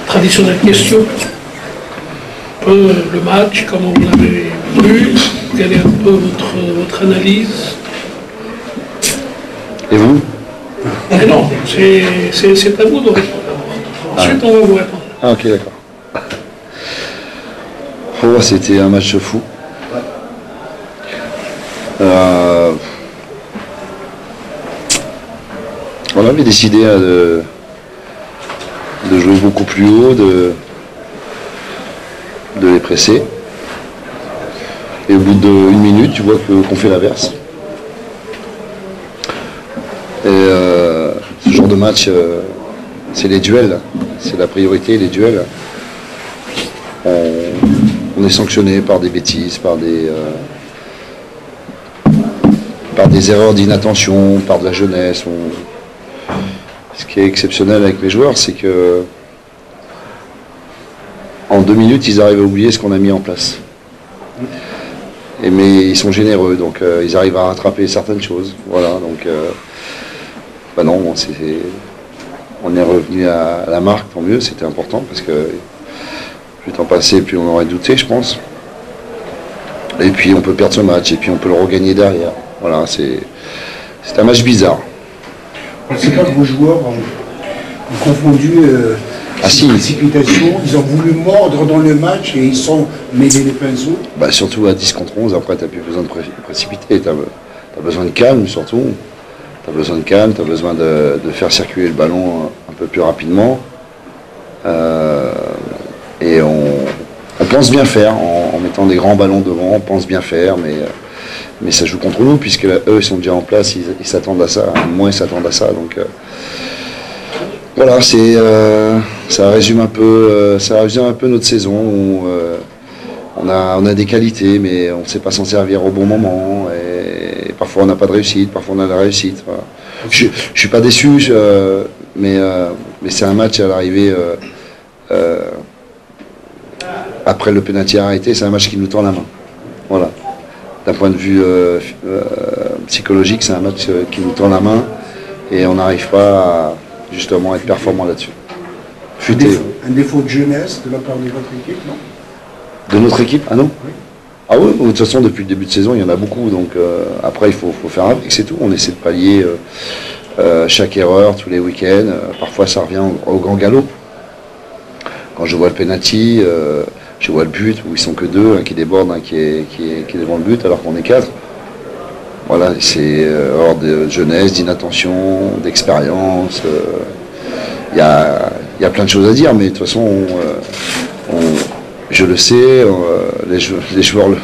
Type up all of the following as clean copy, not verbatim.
Traditionnelle question. Le match, comment vous l'avez vu, quelle est un peu votre analyse? Et vous? Mais non, c'est à vous de répondre. Ensuite, on va vous répondre. Ah, ok, d'accord. Oh, c'était un match fou. On avait décidé de jouer beaucoup plus haut, de les presser. Et au bout d'une minute, tu vois qu'on fait l'inverse. Et ce genre de match, c'est les duels. C'est la priorité, les duels. On est sanctionné par des bêtises, par des erreurs d'inattention, par de la jeunesse. Ce qui est exceptionnel avec les joueurs, c'est que en 2 minutes, ils arrivent à oublier ce qu'on a mis en place. Mais ils sont généreux, donc ils arrivent à rattraper certaines choses. Voilà, donc non, on est revenu à la marque, tant mieux, c'était important parce que plus le temps passait, plus on aurait douté, je pense. Et puis on peut perdre ce match, et puis on peut le regagner derrière. Voilà, c'est un match bizarre. On ne sait pas que vos joueurs ont confondu précipitation, ils ont voulu mordre dans le match et ils sont mêlés les pinceaux. Bah, surtout à 10 contre 11, après tu n'as plus besoin de précipiter, tu as besoin de calme surtout. Tu as besoin de calme, tu as besoin de faire circuler le ballon un peu plus rapidement. Et on pense bien faire, en mettant des grands ballons devant, on pense bien faire, mais ça joue contre nous, puisque eux ils sont déjà en place, ils s'attendent à ça, moins ils s'attendent à ça. Donc voilà, ça résume un peu notre saison où on a des qualités, mais on ne sait pas s'en servir au bon moment. Et parfois on n'a pas de réussite, parfois on a de la réussite. Voilà. Je ne suis pas déçu, mais c'est un match à l'arrivée. Après le pénalty arrêté, c'est un match qui nous tend la main. Voilà. D'un point de vue psychologique, c'est un match qui nous tend la main et on n'arrive pas justement à être performant là-dessus. Un défaut de jeunesse de la part de votre équipe, non? De notre équipe? Ah non? Oui. Ah oui, de toute façon, depuis le début de saison, il y en a beaucoup. Donc après, il faut faire avec, c'est tout. On essaie de pallier chaque erreur tous les week-ends. Parfois, ça revient au grand galop. Quand je vois le penalty, je vois le but où ils sont que 2, un qui déborde, un qui est devant le but, alors qu'on est 4. Voilà, c'est hors de jeunesse, d'inattention, d'expérience. Il y a plein de choses à dire, mais de toute façon, je le sais, les joueurs le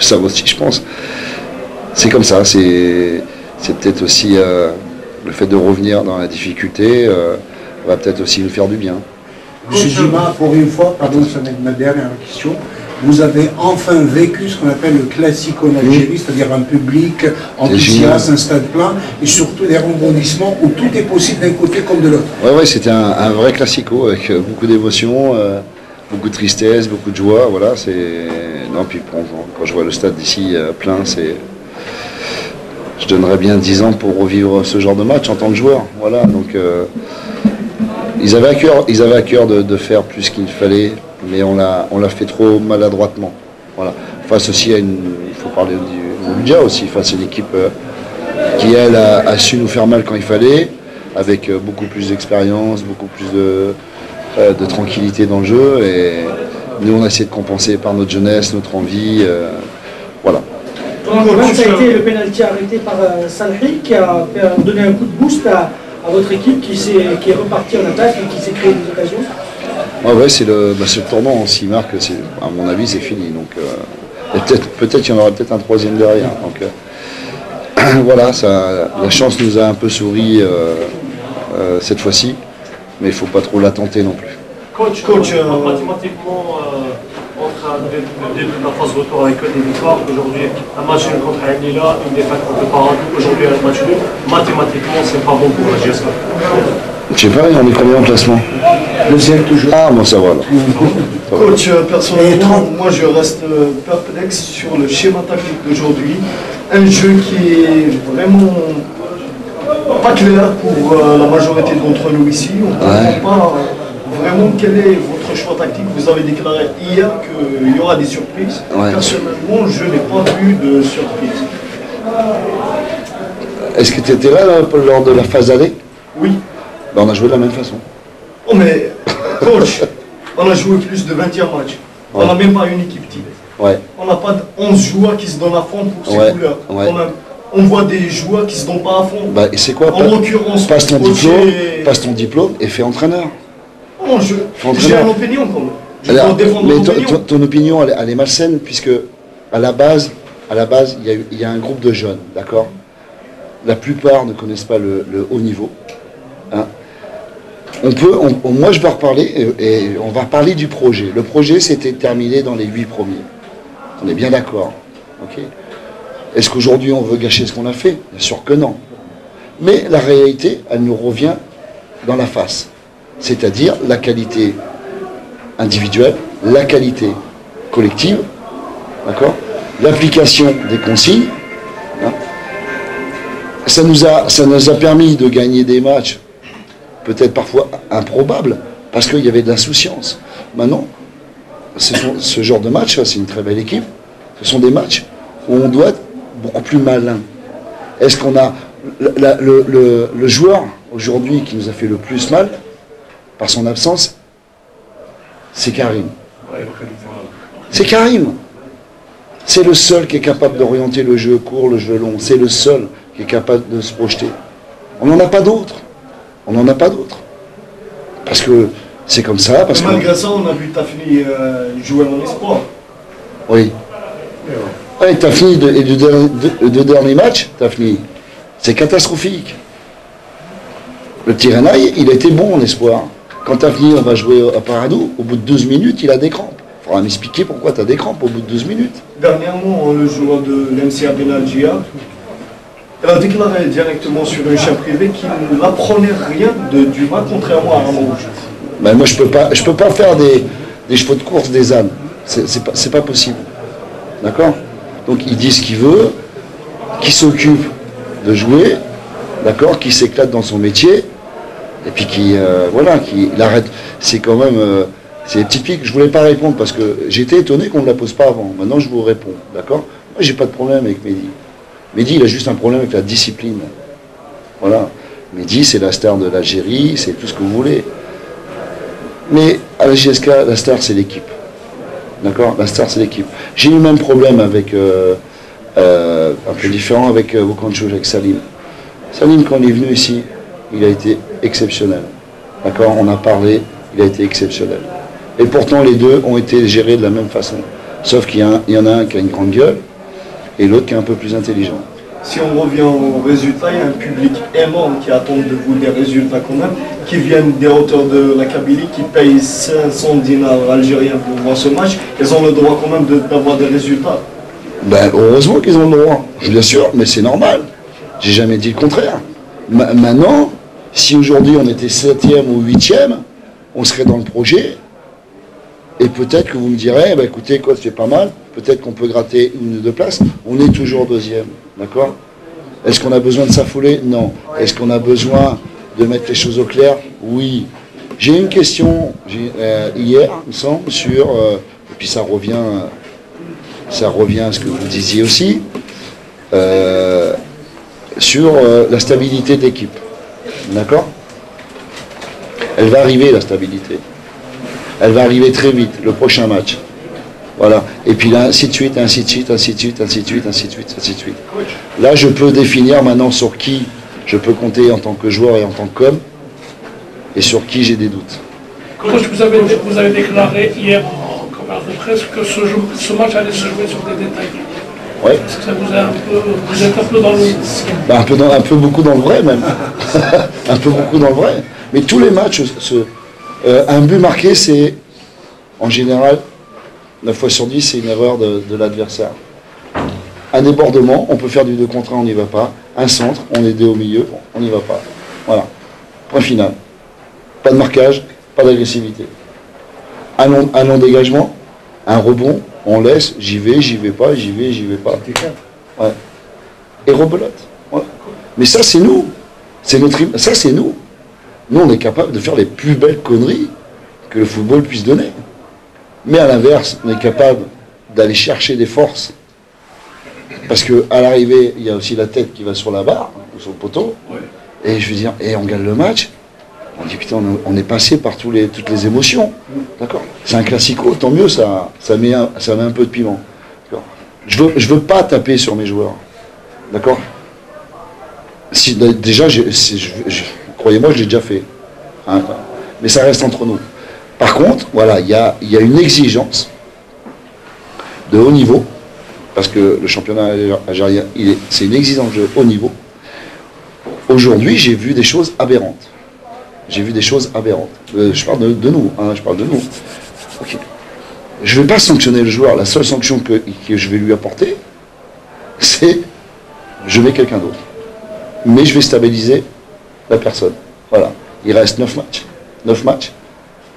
savent aussi, je pense. C'est comme ça, c'est peut-être aussi le fait de revenir dans la difficulté va peut-être aussi nous faire du bien. Monsieur Djima, pour une fois, pardon, ça va être ma dernière question, vous avez enfin vécu ce qu'on appelle le classico en Algérie, c'est-à-dire un public enthousiaste, un stade plein, et surtout des rebondissements où tout est possible d'un côté comme de l'autre. Ouais, c'était un vrai classico avec beaucoup d'émotion, beaucoup de tristesse, beaucoup de joie. Voilà, non, puis quand je vois le stade d'ici plein, je donnerais bien 10 ans pour revivre ce genre de match en tant que joueur. Voilà, donc ils avaient à cœur de faire plus qu'il fallait, mais on l'a fait trop maladroitement. Voilà. Face aussi il faut parler du Oulja aussi, face à une équipe qui elle a su nous faire mal quand il fallait, avec beaucoup plus d'expérience, beaucoup plus de tranquillité dans le jeu, et nous on a essayé de compenser par notre jeunesse, notre envie, voilà. Ça a été le pénalty arrêté par Salhi qui a donné un coup de boost à votre équipe qui est repartie en attaque et qui s'est créé des occasions. Ouais, c'est le tournant. S'il marque, à mon avis, c'est fini. Donc, peut-être qu'il y en aura peut-être un troisième derrière. Donc, voilà, la chance nous a un peu souri cette fois-ci, mais il ne faut pas trop la tenter non plus. Coach, mathématiquement, entre le début de la phase retour avec des victoires, aujourd'hui un match contre Al-Hilal, une défaite contre Paradou, aujourd'hui un match nul, mathématiquement c'est pas bon pour la GSK. Je sais pas, on est combien en classement? Deuxième toujours. Ah bon, ça va là. Coach, personnellement, moi je reste perplexe sur le schéma tactique d'aujourd'hui. Un jeu qui est vraiment pas clair pour la majorité d'entre nous ici. On ne comprend pas vraiment, quel est votre choix tactique? Vous avez déclaré hier qu'il y aura des surprises. Ouais. Personnellement, je n'ai pas vu de surprise. Est-ce que tu étais là lors de la phase aller? Oui. Ben, on a joué de la même façon. Oh mais, coach, on a joué plus de 21 matchs. On n'a même pas une équipe type. Ouais. On n'a pas 11 joueurs qui se donnent à fond pour ces couleurs. Ouais. Quand même. On voit des joueurs qui se donnent pas à fond. Bah, et c'est quoi? En l'occurrence, passe ton diplôme et fais entraîneur. Non, j'ai une opinion quand même. Je Alors, dois défendre mais mon opinion. ton opinion, elle est malsaine, puisque à la base, il y a un groupe de jeunes, d'accord? La plupart ne connaissent pas le haut niveau. Hein. Moi, je vais reparler, et on va reparler du projet. Le projet, c'était terminé dans les 8 premiers. On est bien d'accord. Okay. Est-ce qu'aujourd'hui, on veut gâcher ce qu'on a fait? Bien sûr que non. Mais la réalité, elle nous revient dans la face. C'est-à-dire la qualité individuelle, la qualité collective, d'accord? L'application des consignes. Hein. Ça nous a permis de gagner des matchs, peut-être parfois improbables, parce qu'il y avait de l'insouciance. Maintenant, ce genre de match, c'est une très belle équipe, ce sont des matchs où on doit être beaucoup plus malin. Est-ce qu'on a... Le joueur, aujourd'hui, qui nous a fait le plus mal, par son absence, c'est Karim. C'est Karim. C'est le seul qui est capable d'orienter le jeu court, le jeu long. C'est le seul qui est capable de se projeter. On n'en a pas d'autres. On n'en a pas d'autres. Parce que c'est comme ça. Parce malgré ça, on a vu Tafni jouer en espoir. Oui. Ouais, Tafni, et les deux derniers matchs, Tafni, c'est catastrophique. Le Tirenaï, il a été bon en espoir. Quand Tafni, on va jouer à Paradou, au bout de 12 minutes, il a des crampes. Il faudra m'expliquer pourquoi tu as des crampes au bout de 12 minutes. Dernièrement, le joueur de l'MCA Benalgia, il a déclaré directement sur un chaîne privé qu'il n'apprenait rien du match, contrairement à Ramon. Ben moi, je peux pas faire des chevaux de course des ânes. C'est pas possible. D'accord? Donc, il dit ce qu'il veut, qui s'occupe de jouer, d'accord, qui s'éclate dans son métier, et puis qui arrête. C'est quand même... c'est des petites piques. Je voulais pas répondre parce que j'étais étonné qu'on ne la pose pas avant. Maintenant, je vous réponds, d'accord? Moi, j'ai pas de problème avec Mehdi. Mehdi, il a juste un problème avec la discipline. Voilà. Mehdi, c'est la star de l'Algérie, c'est tout ce que vous voulez. Mais à la JSK, la star, c'est l'équipe. D'accord? La star, c'est l'équipe. J'ai eu le même problème avec... un peu différent avec Bokancho, avec Salim. Salim, quand il est venu ici, il a été exceptionnel. D'accord? On a parlé, il a été exceptionnel. Et pourtant, les deux ont été gérés de la même façon. Sauf qu'il y en a un qui a une grande gueule et l'autre qui est un peu plus intelligent. Si on revient aux résultats, il y a un public aimant qui attend de vous des résultats quand même, qui viennent des hauteurs de la Kabylie, qui payent 500 dinars algériens pour voir ce match. Ils ont le droit quand même d'avoir des résultats. Ben, heureusement qu'ils ont le droit, bien sûr, mais c'est normal. J'ai jamais dit le contraire. Maintenant, si aujourd'hui on était 7e ou 8e, on serait dans le projet, et peut-être que vous me direz, bah, écoutez, quoi, c'est pas mal, peut-être qu'on peut gratter une ou deux places, on est toujours 2e, d'accord? Est-ce qu'on a besoin de s'affouler? Non. Est-ce qu'on a besoin de mettre les choses au clair? Oui. J'ai une question hier, il me semble, sur, et puis ça revient à ce que vous disiez aussi, sur la stabilité de l'équipe. D'accord? Elle va arriver, la stabilité. Elle va arriver très vite, le prochain match. Voilà. Et puis là, ainsi de suite, ainsi de suite, ainsi de suite, ainsi de suite, ainsi de suite, ainsi de suite. Là, je peux définir maintenant sur qui je peux compter en tant que joueur et en tant que com, et sur qui j'ai des doutes. Coach, vous avez déclaré hier en conférence de presse que ce match allait se jouer sur des détails. Ouais. Est-ce que ça vous a vous êtes un peu dans le... Ben, un peu beaucoup dans le vrai même. Un peu beaucoup dans le vrai. Mais tous les matchs, un but marqué, c'est en général 9 fois sur 10, c'est une erreur de l'adversaire. Un débordement, on peut faire du 2 contre 1, on n'y va pas. Un centre, on est 2 au milieu, on n'y va pas. Voilà. Point final. Pas de marquage, pas d'agressivité. Un long dégagement, un rebond, on laisse, j'y vais pas, j'y vais pas. Ouais. Et rebelote. Ouais. Mais ça, c'est nous. Ça, c'est nous. Nous, on est capable de faire les plus belles conneries que le football puisse donner. Mais à l'inverse, on est capable d'aller chercher des forces. Parce qu'à l'arrivée, il y a aussi la tête qui va sur la barre, ou sur le poteau. Et je veux dire, et on gagne le match. On dit putain, on est passé par toutes les émotions. D'accord. C'est un classico, tant mieux, ça met un peu de piment. Je veux pas taper sur mes joueurs. D'accord. Si, déjà, croyez-moi, je l'ai déjà fait. Hein, mais ça reste entre nous. Par contre, voilà, il y a une exigence de haut niveau, parce que le championnat algérien, c'est une exigence de haut niveau. Aujourd'hui, j'ai vu des choses aberrantes. J'ai vu des choses aberrantes. Je parle de nous, hein, je parle de nous. Okay. Je ne vais pas sanctionner le joueur. La seule sanction que je vais lui apporter, c'est je mets quelqu'un d'autre. Mais je vais stabiliser la personne. Voilà. Il reste 9 matchs. 9 matchs.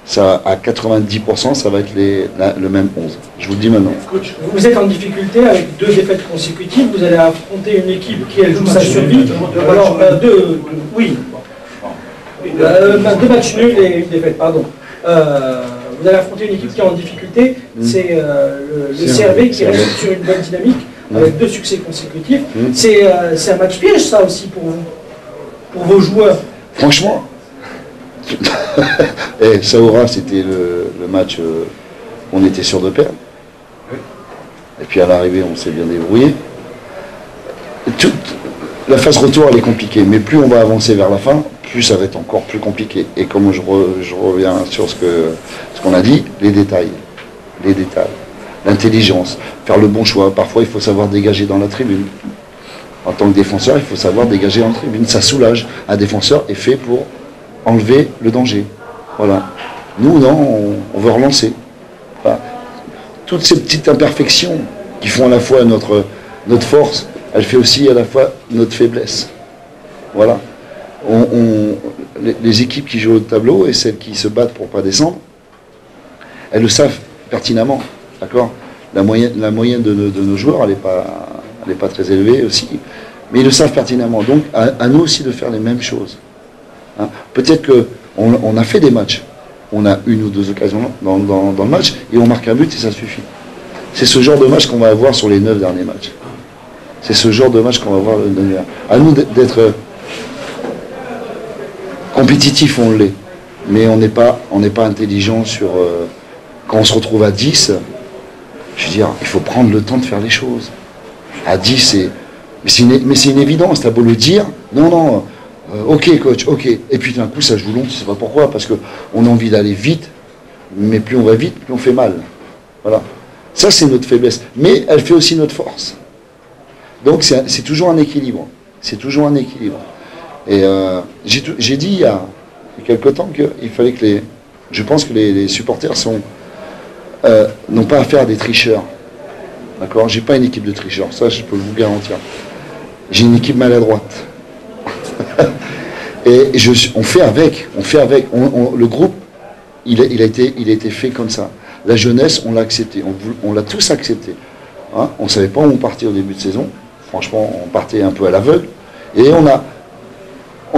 Ça, à 90%, ça va être le même 11. Je vous le dis maintenant. Coach, vous êtes en difficulté avec 2 défaites consécutives. Vous allez affronter une équipe qui elle joue sa survie. Alors, 2 matchs nuls et une défaite, pardon. Vous allez affronter une équipe qui est en difficulté. C'est le CRV qui reste sur une bonne dynamique avec 2 succès consécutifs. C'est un match piège, ça aussi, pour vous, pour vos joueurs. Franchement, Saoura, c'était le match où on était sûr de perdre. Et puis à l'arrivée, on s'est bien débrouillé. La phase retour, elle est compliquée, mais plus on va avancer vers la fin, plus ça va être encore plus compliqué. Et comme je reviens sur ce qu'on a dit, les détails, l'intelligence, faire le bon choix. Parfois, il faut savoir dégager dans la tribune. En tant que défenseur, il faut savoir dégager dans la tribune. Ça soulage. Un défenseur est fait pour enlever le danger. Voilà. Nous, non, on veut relancer. Voilà. Toutes ces petites imperfections qui font à la fois notre force, elle fait aussi à la fois notre faiblesse. Voilà. Les équipes qui jouent au tableau et celles qui se battent pour ne pas descendre, elles le savent pertinemment. D'accord. La moyenne de nos joueurs, elle n'est pas très élevée aussi. Mais ils le savent pertinemment. Donc, à nous aussi de faire les mêmes choses. Hein. Peut-être qu'on a fait des matchs. On a 1 ou 2 occasions dans le match et on marque un but et ça suffit. C'est ce genre de match qu'on va avoir sur les 9 derniers matchs. C'est ce genre de match qu'on va avoir. À nous d'être compétitifs, on l'est. Mais on n'est pas intelligent sur... quand on se retrouve à 10, je veux dire, il faut prendre le temps de faire les choses. À 10, mais c'est une évidence, t'as beau le dire. Non, ok coach, ok. Et puis d'un coup, ça joue long, tu sais pas pourquoi, parce qu'on a envie d'aller vite, mais plus on va vite, plus on fait mal. Voilà. Ça, c'est notre faiblesse. Mais elle fait aussi notre force. Donc, c'est toujours un équilibre. C'est toujours un équilibre. Et j'ai dit il y a quelque temps qu'il fallait que je pense que les supporters n'ont pas affaire à des tricheurs. D'accord. J'ai pas une équipe de tricheurs. Ça, je peux vous garantir. J'ai une équipe maladroite. Et on fait avec. Le groupe, il a été fait comme ça. La jeunesse, on l'a accepté. On l'a tous accepté. Hein, on ne savait pas où on partait au début de saison. Franchement, on partait un peu à l'aveugle. Et on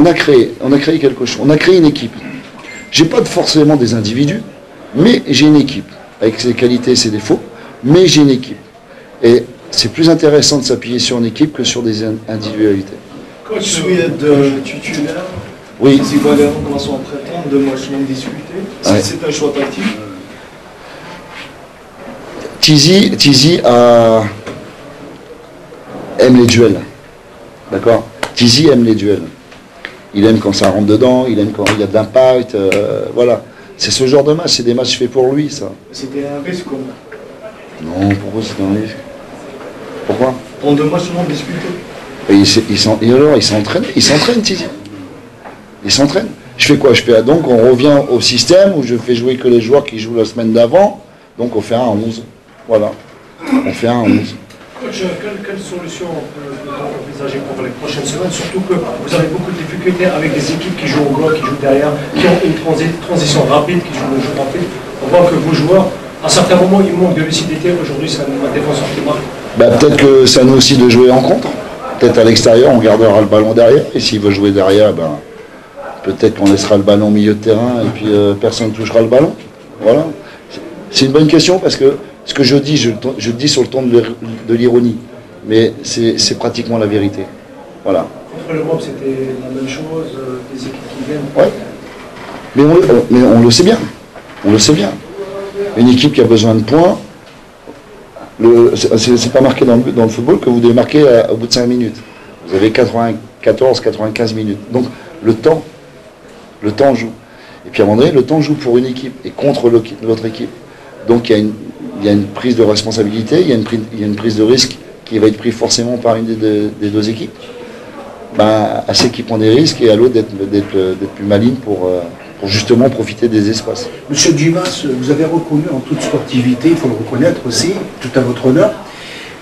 a créé quelque chose. On a créé une équipe. J'ai pas forcément des individus, mais j'ai une équipe. Avec ses qualités et ses défauts, mais j'ai une équipe. Et c'est plus intéressant de s'appuyer sur une équipe que sur des individualités. Coach Soued titulaire, oui. Tizi Valère dans son printemps, 2 matchs non disputés. Ouais. C'est un choix tactique. Tizi aime les duels. D'accord. Tizi aime les duels. Il aime quand ça rentre dedans, il aime quand il y a de l'impact. Voilà. C'est ce genre de match, c'est des matchs faits pour lui, ça. C'était un risque, quoi. Non, pourquoi c'était un risque? Pourquoi? En 2 matchs non disputés. Et alors, il s'entraîne, Tizi. Il s'entraîne. Je fais quoi? Donc, on revient au système où je fais jouer que les joueurs qui jouent la semaine d'avant. Donc, on fait un 11. Voilà. On fait un 11. Coach, quelle solution peut-on envisager pour les prochaines semaines? Surtout que vous avez beaucoup de difficultés avec des équipes qui jouent au bloc, qui jouent derrière, qui ont une transition rapide, qui jouent le jeu rapide. On voit que vos joueurs, à certains moments, ils manquent de lucidité. Aujourd'hui, c'est un défenseur qui marque. Peut-être que ça nous aussi de jouer en contre. Peut-être à l'extérieur, on gardera le ballon derrière. Et s'il veut jouer derrière, peut-être qu'on laissera le ballon au milieu de terrain et puis personne ne touchera le ballon. Voilà. C'est une bonne question parce que ce que je dis, je le dis sur le ton de l'ironie, mais c'est pratiquement la vérité. Voilà. Contre l'Europe, c'était la même chose, des équipes qui viennent. Ouais. Mais on le sait bien. On le sait bien. Une équipe qui a besoin de points, c'est pas marqué dans le football que vous devez marquer au bout de 5 minutes. Vous avez 94-95 minutes. Donc le temps joue. Et puis à un moment donné, le temps joue pour une équipe et contre l'autre équipe. Donc il y a une prise de responsabilité, il y a une prise de risque qui va être prise forcément par une des deux équipes. À ceux qui prennent des risques et à l'autre d'être plus maligne pour justement profiter des espaces. Monsieur Dumas, vous avez reconnu en toute sportivité, il faut le reconnaître aussi, tout à votre honneur,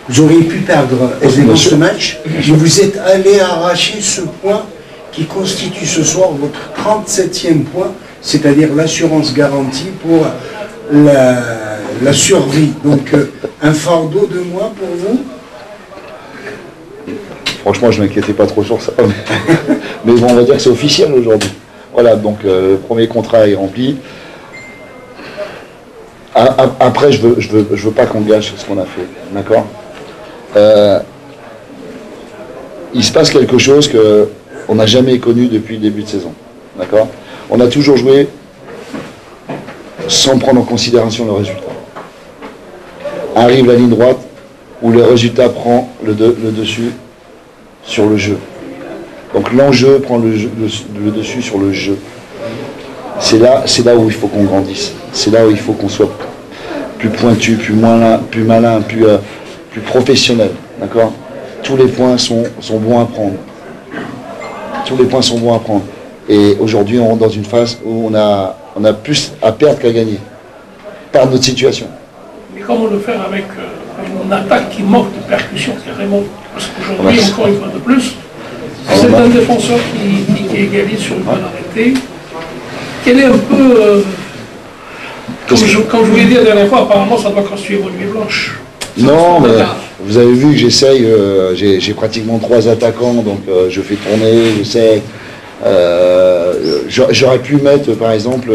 vous auriez pu perdre aisément ce match, mais vous êtes allé arracher ce point qui constitue ce soir votre 37e point, c'est-à-dire l'assurance garantie pour la survie. Donc un fardeau de moins pour vous? Franchement, je ne m'inquiétais pas trop sur ça. Mais bon, on va dire que c'est officiel aujourd'hui. Voilà, donc le premier contrat est rempli. Après, je veux pas qu'on gâche ce qu'on a fait. D'accord? Il se passe quelque chose qu'on n'a jamais connu depuis le début de saison. D'accord? On a toujours joué sans prendre en considération le résultat. Arrive la ligne droite où le résultat prend le dessus sur le jeu. Donc l'enjeu prend le dessus sur le jeu. C'est là où il faut qu'on grandisse. C'est là où il faut qu'on soit plus pointu, plus malin, plus professionnel. D'accord? Tous les points sont bons à prendre. Tous les points sont bons à prendre. Et aujourd'hui, on rentre dans une phase où on a plus à perdre qu'à gagner. Par notre situation. Mais comment le faire avec une attaque qui manque de percussion, carrément? Parce qu'aujourd'hui, encore une fois de plus, c'est un défenseur qui égalise sur une balle arrêtée. Quel est un peu... comme je vous l'ai dit la dernière fois, apparemment, ça doit constituer une nuit blanche. Non, mais vous avez vu que j'essaye, j'ai pratiquement 3 attaquants, donc je fais tourner, j'essaie. J'aurais pu mettre, par exemple,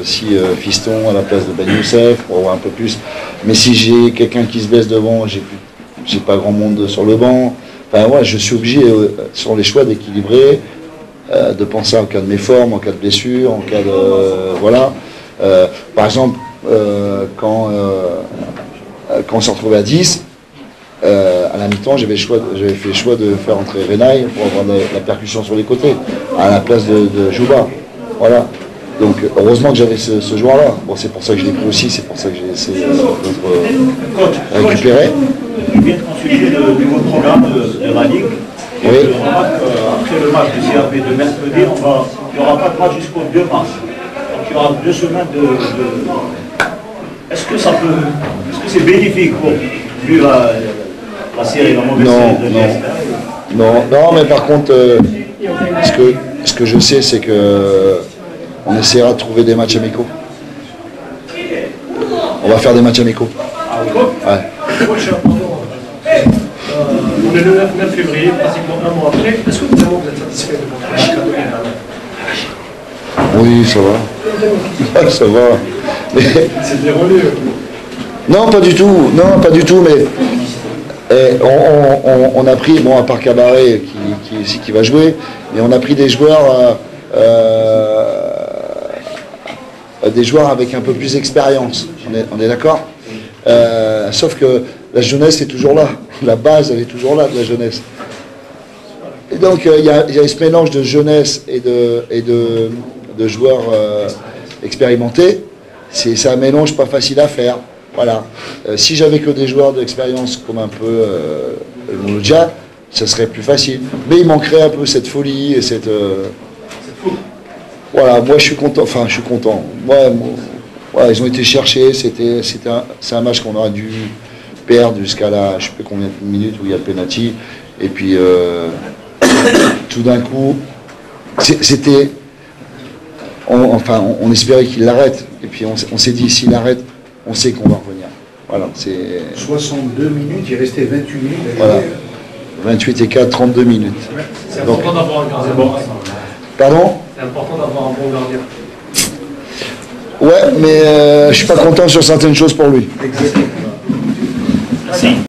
aussi Fiston à la place de Ben Youssef, pour avoir un peu plus. Mais si j'ai quelqu'un qui se baisse devant, j'ai pas grand monde sur le banc. Enfin, ouais, je suis obligé, sur les choix, d'équilibrer, de penser en cas de méforme, en cas de blessure, en cas de... voilà. Par exemple, quand on s'est retrouvé à 10, à la mi-temps, j'avais fait le choix de faire entrer Renaï pour avoir la percussion sur les côtés, à la place de Jouba. Voilà. Donc, heureusement que j'avais ce joueur-là. Bon, c'est pour ça que je l'ai pris aussi, c'est pour ça que j'ai essayé de récupérer. Je viens de consulter le nouveau programme de la Ligue. Et oui. je remarque qu'après le match du CAP de mercredi, il n'y aura pas de match jusqu'au 2 mars. Donc, il y aura 2 semaines Est-ce que c'est bénéfique pour vu la série, la mauvaise série de l'Est? Non, mais par contre, ce que je sais, c'est que on essaiera de trouver des matchs amicaux. On va faire des matchs amicaux. Ouais. On est le 9 février, pratiquement un mois après. Est-ce que vous êtes satisfait de votre cadeau? Oui, ça va. Ça va. Mais... C'est déroulé. Non, pas du tout, mais on a pris, bon, à part Cabaret qui va jouer, mais on a pris des joueurs avec un peu plus d'expérience. On est d'accord? Sauf que la jeunesse est toujours là. La base, elle est toujours là, de la jeunesse. Et donc, il y a ce mélange de jeunesse et de joueurs expérimentés. C'est un mélange pas facile à faire. Voilà. Si j'avais que des joueurs d'expérience comme un peu le Mouloudia, ça serait plus facile. Mais il manquerait un peu cette folie et cette... Voilà, moi je suis content. Enfin, je suis content. Ouais, ils ont été cherchés. C'est un match qu'on aurait dû perdre jusqu'à la... Je ne sais plus combien de minutes où il y a le penalty. Et puis, tout d'un coup, c'était... On espérait qu'il l'arrête. Et puis on s'est dit, s'il arrête, on sait qu'on va revenir. Voilà, c'est... 62 minutes, il restait 28 minutes. Voilà. 28 et 4, 32 minutes. C'est important d'avoir un gardien. Pardon? C'est important d'avoir un bon gardien. Ouais, mais je suis pas content sur certaines choses pour lui. Exactement. Merci.